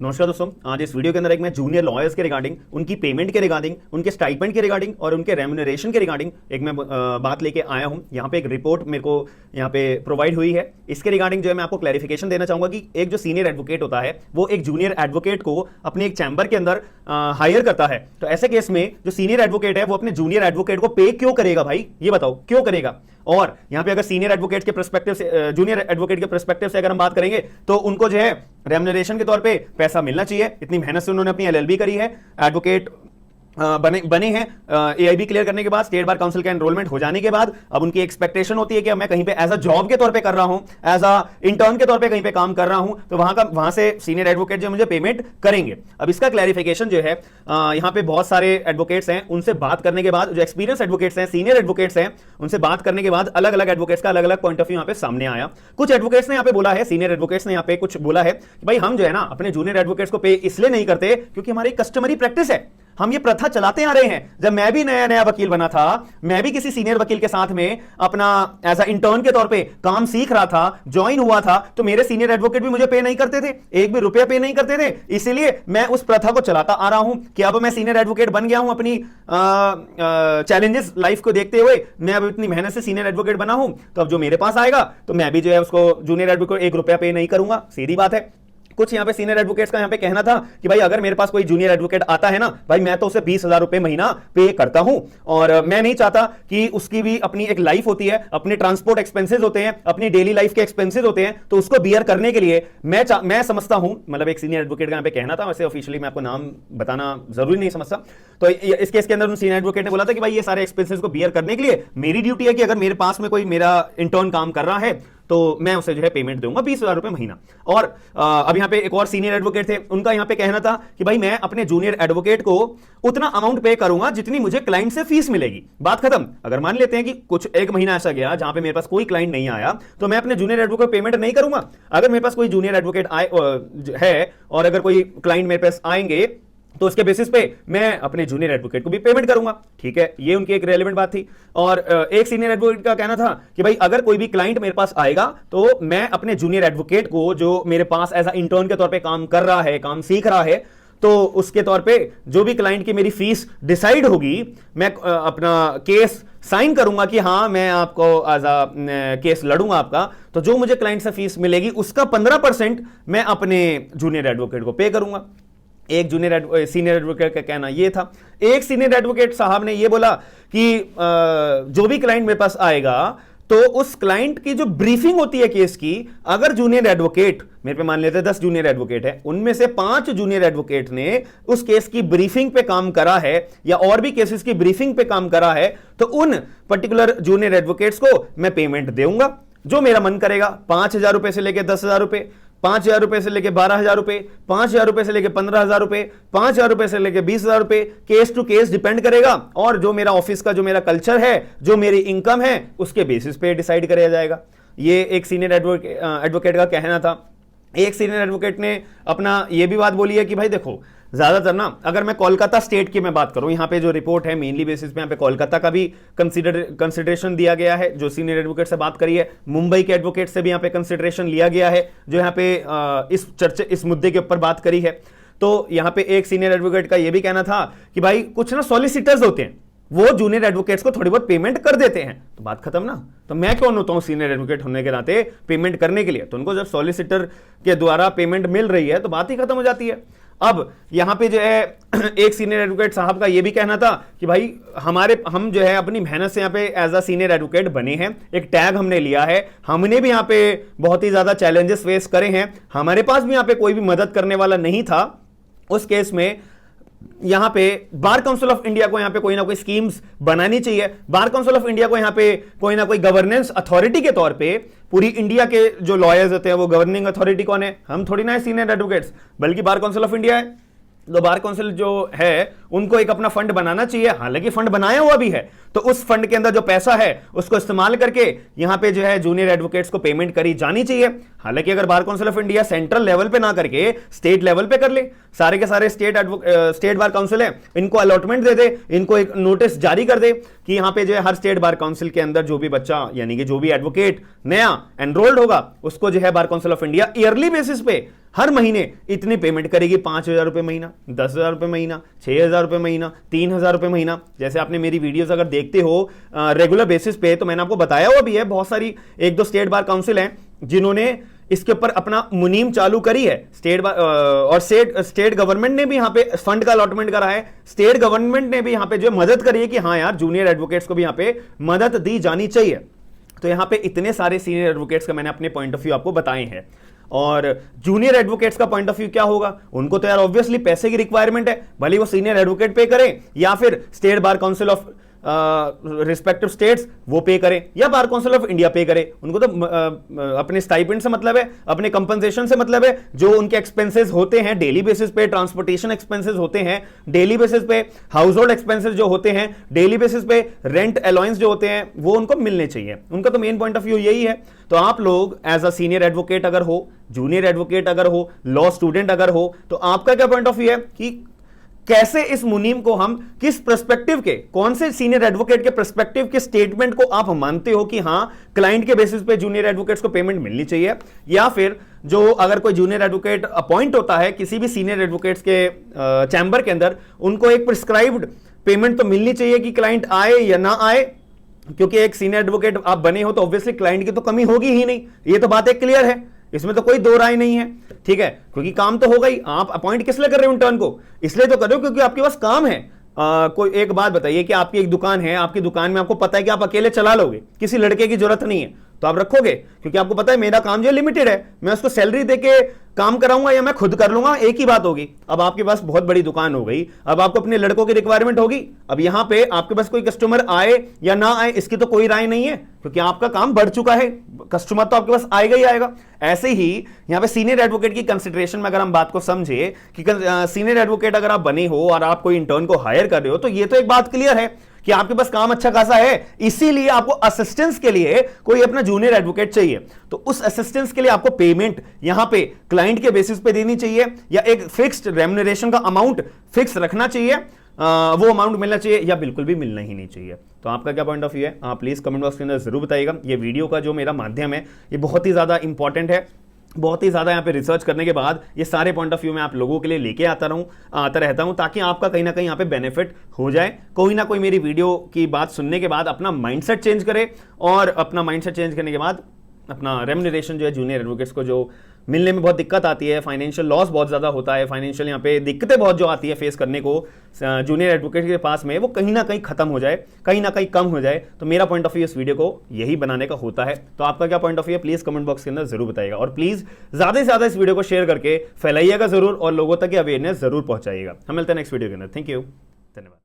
नमस्कार दोस्तों, आज इस वीडियो के अंदर एक मैं जूनियर लॉयर्स के रिगार्डिंग, उनकी पेमेंट के रिगार्डिंग, उनके स्टाइपेंड के रिगार्डिंग और उनके रेम्यूनरेशन के रिगार्डिंग एक मैं बात लेके आया हूं। यहाँ पे एक रिपोर्ट मेरे को यहाँ पे प्रोवाइड हुई है। इसके रिगार्डिंग जो है मैं आपको क्लैरिफिकेशन देना चाहूंगा कि एक जो सीनियर एडवोकेट होता है वो एक जूनियर एडवोकेट को अपने एक चैम्बर के अंदर हायर करता है। तो ऐसे केस में जो सीनियर एडवोकेट है वो अपने जूनियर एडवोकेट को पे क्यों करेगा भाई, ये बताओ क्यों करेगा। और यहां पे अगर सीनियर एडवोकेट के पर्सपेक्टिव से, जूनियर एडवोकेट के पर्सपेक्टिव से अगर हम बात करेंगे तो उनको जो है रेम्यूनरेशन के तौर पे पैसा मिलना चाहिए। इतनी मेहनत से उन्होंने अपनी एलएलबी करी है, एडवोकेट बने हैं, एआईबी क्लियर करने के बाद, स्टेट बार काउंसिल का एनरोलमेंट हो जाने के बाद अब उनकी एक्सपेक्टेशन होती है कि मैं कहीं पे एज अ जॉब के तौर पे कर रहा हूं, एज अ इंटर्न के तौर पे कहीं पे काम कर रहा हूं, तो वहां से सीनियर एडवोकेट जो मुझे पेमेंट करेंगे। अब इसका क्लैरिफिकेशन जो है यहां पे बहुत सारे एडवोकेट्स हैं, उनसे बात करने के बाद, जो एक्सपीरियंस एडवोकेट्स हैं, सीनियर एडवोकेट्स हैं, उनसे बात करने के बाद अलग अलग एडवोकेट्स का अलग अलग पॉइंट ऑफ व्यू यहां पे सामने आया। कुछ एडवोकेट्स ने यहां पे बोला है, सीनियर एडवोकेट्स ने यहां पे कुछ बोला है कि भाई हम जो है ना अपने जूनियर एडवोकेट्स को पे इसलिए नहीं करते क्योंकि हमारी कस्टमरी प्रैक्टिस है, हम ये प्रथा चलाते आ रहे हैं। जब मैं भी नया नया वकील बना था, मैं भी किसी सीनियर वकील के साथ में अपना एज अ इंटर्न के तौर पे काम सीख रहा था, ज्वाइन हुआ था, तो मेरे सीनियर एडवोकेट भी मुझे पे नहीं करते थे, एक भी रुपया पे नहीं करते थे। इसीलिए मैं उस प्रथा को चलाता आ रहा हूं कि अब मैं सीनियर एडवोकेट बन गया हूं, अपनी चैलेंजेस लाइफ को देखते हुए मैं अब इतनी मेहनत से सीनियर एडवोकेट बना हूं, तो अब जो मेरे पास आएगा तो मैं भी जो है उसको जूनियर एडवोकेट एक रुपया पे नहीं करूंगा, सीधी बात है। कुछ यहां पे सीनियर एडवोकेट्स का यहां पे कहना था कि भाई अगर मेरे पास कोई जूनियर एडवोकेट आता है ना भाई, मैं तो उसे 20,000 रुपए महीना पे करता हूं, और मैं नहीं चाहता कि उसकी भी अपनी एक लाइफ होती है, अपने ट्रांसपोर्ट एक्सपेंसेस होते हैं, अपनी डेली लाइफ के एक्सपेंसेस होते हैं, तो उसको बियर करने के लिए मैं समझता हूं, मतलब एक सीनियर एडवोकेट का यहां पे कहना था, वैसे ऑफिशियली मैं आपको नाम बताना जरूरी नहीं समझता। तो इस केस के अंदर सीनियर एडवोकेट ने बोला था कि भाई ये सारे एक्सपेंसेस को बियर करने के लिए मेरी ड्यूटी है कि अगर मेरे पास में कोई मेरा इंटर्न काम कर रहा है तो मैं उसे जो है पेमेंट दूंगा 20,000 रुपए महीना। और अब यहां पे एक और सीनियर एडवोकेट थे, उनका यहां पे कहना था कि भाई मैं अपने जूनियर एडवोकेट को उतना अमाउंट पे करूंगा जितनी मुझे क्लाइंट से फीस मिलेगी। बात खत्म। अगर मान लेते हैं कि कुछ एक महीना ऐसा गया जहां पे मेरे पास कोई क्लाइंट नहीं आया, तो मैं अपने जूनियर एडवोकेट को पेमेंट नहीं करूंगा। अगर मेरे पास कोई जूनियर एडवोकेट है और अगर कोई क्लाइंट मेरे पास आएंगे तो उसके बेसिस पे मैं अपने जूनियर एडवोकेट को भी पेमेंट करूंगा। ठीक है, ये उनकी एक रेलेवेंट बात थी। और एक सीनियर एडवोकेट का कहना था कि भाई अगर कोई भी क्लाइंट मेरे पास आएगा तो मैं अपने जूनियर एडवोकेट को, जो मेरे पास एज अ इंटर्न के तौर पे काम कर रहा है, काम सीख रहा है, तो उसके तौर पे जो भी क्लाइंट की मेरी फीस डिसाइड होगी, मैं अपना केस साइन करूंगा कि हाँ मैं आपको एज अ केस लड़ूंगा आपका, तो जो मुझे क्लाइंट से फीस मिलेगी उसका 15% मैं अपने जूनियर एडवोकेट को पे करूंगा। एक सीनियर एडवोकेट का कहना यह था। एक सीनियर एडवोकेट साहब ने यह बोला कि जो भी क्लाइंट मेरे पास आएगा तो उस क्लाइंट की जो ब्रीफिंग होती है केस की, अगर जूनियर एडवोकेट, मेरे पे मान लेते हैं 10 जूनियर एडवोकेट है, उनमें से 5 जूनियर एडवोकेट ने उस केस की ब्रीफिंग पे काम करा है या और भी केसेस की ब्रीफिंग पे काम करा है, तो उन पर्टिकुलर जूनियर एडवोकेट्स को मैं पेमेंट दूंगा जो मेरा मन करेगा। 5,000 रुपए से लेकर 10,000 रुपए, 5,000 रुपए से लेके 12,000 रुपए, 5,000 रुपए से लेके 15,000 रुपए, 5,000 रुपए से लेके 20,000 रुपए, केस टू केस डिपेंड करेगा। और जो मेरा ऑफिस का जो मेरा कल्चर है, जो मेरी इनकम है, उसके बेसिस पे डिसाइड किया जाएगा। ये एक सीनियर एडवोकेट का कहना था। एक सीनियर एडवोकेट ने अपना ये भी बात बोली है कि भाई देखो, ज्यादातर ना, अगर मैं कोलकाता स्टेट की मैं बात करूं, यहां पे जो रिपोर्ट है मेनली बेसिस पे यहां पे कोलकाता का भी कंसिडरेशन दिया गया है, जो सीनियर एडवोकेट से बात करी है। मुंबई के एडवोकेट से भी यहां पे कंसिडरेशन लिया गया है, जो यहां पे इस मुद्दे के ऊपर बात करी है। तो यहां पे एक सीनियर एडवोकेट का यह भी कहना था कि भाई कुछ ना सॉलिसिटर्स होते हैं, वो जूनियर एडवोकेट्स को थोड़ी बहुत पेमेंट कर देते हैं, तो बात खत्म ना। तो मैं कौन होता हूं सीनियर एडवोकेट होने के नाते पेमेंट करने के लिए? तो उनको जब सॉलिसिटर के द्वारा पेमेंट मिल रही है तो बात ही खत्म हो जाती है। अब यहां पे जो है एक सीनियर एडवोकेट साहब का यह भी कहना था कि भाई हम जो है अपनी मेहनत से यहां पे एज अ सीनियर एडवोकेट बने हैं, एक टैग हमने लिया है, हमने भी यहां पे बहुत ही ज्यादा चैलेंजेस फेस करे हैं, हमारे पास भी यहां पे कोई भी मदद करने वाला नहीं था। उस केस में यहां पे बार काउंसिल ऑफ इंडिया को यहां पे कोई ना कोई स्कीम्स बनानी चाहिए। बार काउंसिल ऑफ इंडिया को यहां पे कोई ना कोई गवर्नेंस अथॉरिटी के तौर पे, पूरी इंडिया के जो लॉयर्स होते हैं वो गवर्निंग अथॉरिटी कौन है? हम थोड़ी ना है सीनियर एडवोकेट्स, बल्कि बार काउंसिल ऑफ इंडिया है। तो बार काउंसिल जो है उनको एक अपना फंड बनाना चाहिए, हालांकि फंड बनाया हुआ भी है, तो उस फंड के अंदर जो पैसा है उसको इस्तेमाल करके यहां पे जो है जूनियर एडवोकेट्स को पेमेंट करी जानी चाहिए। हालांकि अगर bar council of India central level पे ना करके स्टेट लेवल पे कर ले, सारे के सारे स्टेट बार काउंसिल है, इनको अलॉटमेंट दे दे, इनको एक नोटिस जारी कर दे कि यहां पे जो है हर स्टेट बार काउंसिल के अंदर जो भी बच्चा, यानी कि जो भी एडवोकेट नया एनरोल्ड होगा, उसको जो है bar council of India yearly basis पे हर महीने इतनी पेमेंट करेगी, 5,000 रुपये महीना, 10,000 रुपये महीना, 6,000 रुपये महीना, 3,000 रुपये महीना। जैसे आपने मेरी वीडियोस अगर देखते हो रेगुलर बेसिस पे, तो मैंने आपको बताया हुआ भी है, बहुत सारी 1-2 स्टेट बार काउंसिल हैं जिन्होंने इसके ऊपर अपना मुनीम चालू करी है। स्टेट गवर्नमेंट ने भी यहाँ पे फंड का अलॉटमेंट करा है, स्टेट गवर्नमेंट ने भी यहाँ पे जो मदद करी है कि हाँ यार जूनियर एडवोकेट्स को भी यहाँ पे मदद दी जानी चाहिए। तो यहाँ पे इतने सारे सीनियर एडवोकेट्स का मैंने अपने पॉइंट ऑफ व्यू आपको बताए हैं। और जूनियर एडवोकेट्स का पॉइंट ऑफ व्यू क्या होगा, उनको तो यार ऑब्वियसली पैसे की रिक्वायरमेंट है, भले वो सीनियर एडवोकेट पे करें या फिर state bar council of respective states वो पे करें या बार काउंसिल ऑफ इंडिया पे करे। उनको तो अपने स्टाइपेंड से मतलब है, अपने कंपनसेशन से मतलब है। जो उनके एक्सपेंसेस होते हैं डेली बेसिस पे, ट्रांसपोर्टेशन एक्सपेंसेस होते हैं डेली बेसिस पे, हाउस होल्ड एक्सपेंसेस जो होते हैं डेली बेसिस पे, रेंट अलाउंस जो होते हैं वो उनको मिलने चाहिए। उनका तो मेन पॉइंट ऑफ व्यू यही है। तो आप लोग एज अ सीनियर एडवोकेट अगर हो, जूनियर एडवोकेट अगर हो, लॉ स्टूडेंट अगर हो, तो आपका क्या पॉइंट ऑफ व्यू है कि कैसे इस मुनीम को हम किस पर्सपेक्टिव के, कौन से सीनियर एडवोकेट के पर्सपेक्टिव के स्टेटमेंट को आप मानते हो कि हां क्लाइंट के बेसिस पे जूनियर एडवोकेट्स को पेमेंट मिलनी चाहिए, या फिर जो अगर कोई जूनियर एडवोकेट अपॉइंट होता है किसी भी सीनियर एडवोकेट्स के चैम्बर के अंदर, उनको एक प्रिस्क्राइब्ड पेमेंट तो मिलनी चाहिए कि क्लाइंट आए या ना आए। क्योंकि एक सीनियर एडवोकेट आप बने हो तो ऑब्वियसली क्लाइंट की तो कमी होगी ही नहीं, ये तो बात एक क्लियर है, इसमें तो कोई दो राय नहीं है। ठीक है, क्योंकि काम तो होगा ही। आप अपॉइंट किस लिए कर रहे हो इंटर्न को? इसलिए तो कर रहे हो क्योंकि आपके पास काम है। कोई एक बात बताइए कि आपकी एक दुकान है, आपकी दुकान में आपको पता है कि आप अकेले चला लोगे, किसी लड़के की जरूरत नहीं है, तो आप रखोगे क्योंकि आपको पता है मेरा काम जो लिमिटेड है, मैं उसको सैलरी देके काम कराऊंगा या मैं खुद कर लूंगा, एक ही बात होगी। अब आपके पास बहुत बड़ी दुकान हो गई, अब आपको अपने लड़कों की रिक्वायरमेंट होगी। अब यहां पे आपके पास कोई कस्टमर आए या ना आए इसकी तो कोई राय नहीं है, क्योंकि आपका काम बढ़ चुका है, कस्टमर तो आपके पास आएगा ही आएगा। ऐसे ही यहां पे सीनियर एडवोकेट की कंसिडरेशन में अगर हम बात को समझे कि सीनियर एडवोकेट अगर आप बने हो और आप कोई इंटर्न को हायर कर रहे हो, तो ये तो एक बात क्लियर है कि आपके पास काम अच्छा खासा है, इसीलिए आपको असिस्टेंस के लिए कोई अपना जूनियर एडवोकेट चाहिए। तो उस असिस्टेंस के लिए आपको पेमेंट यहां पे क्लाइंट के बेसिस पे देनी चाहिए, या एक फिक्स्ड रेम्युनरेशन का अमाउंट फिक्स रखना चाहिए, वो अमाउंट मिलना चाहिए, या बिल्कुल भी मिलना ही नहीं चाहिए। तो आपका क्या पॉइंट ऑफ व्यू है, आप प्लीज कमेंट बॉक्स के अंदर जरूर बताइएगा। ये वीडियो का जो मेरा माध्यम है ये बहुत ही ज्यादा इंपॉर्टेंट है, बहुत ही ज्यादा यहाँ पे रिसर्च करने के बाद ये सारे पॉइंट ऑफ व्यू मैं आप लोगों के लिए लेके आता रहता हूं, ताकि आपका कहीं ना कहीं यहाँ पे बेनिफिट हो जाए। कोई ना कोई मेरी वीडियो की बात सुनने के बाद अपना माइंडसेट चेंज करे, और अपना माइंडसेट चेंज करने के बाद अपना रेम्युनरेशन जो है जूनियर एडवोकेट्स को जो मिलने में बहुत दिक्कत आती है, फाइनेंशियल लॉस बहुत ज़्यादा होता है, फाइनेंशियल यहाँ पे दिक्कतें बहुत जो आती है फेस करने को जूनियर एडवोकेट के पास में, वो कहीं ना कहीं खत्म हो जाए, कहीं ना कहीं कम हो जाए। तो मेरा पॉइंट ऑफ व्यू इस वीडियो को यही बनाने का होता है। तो आपका क्या पॉइंट ऑफ व्यू है प्लीज़ कमेंट बॉक्स के अंदर जरूर बताइएगा, और प्लीज़ ज़्यादा से ज़्यादा इस वीडियो को शेयर करके फैलाइएगा जरूर और लोगों तक अवेयरनेस जरूर पहुंचाइएगा। हम मिलते हैं नेक्स्ट वीडियो के अंदर। थैंक यू, धन्यवाद।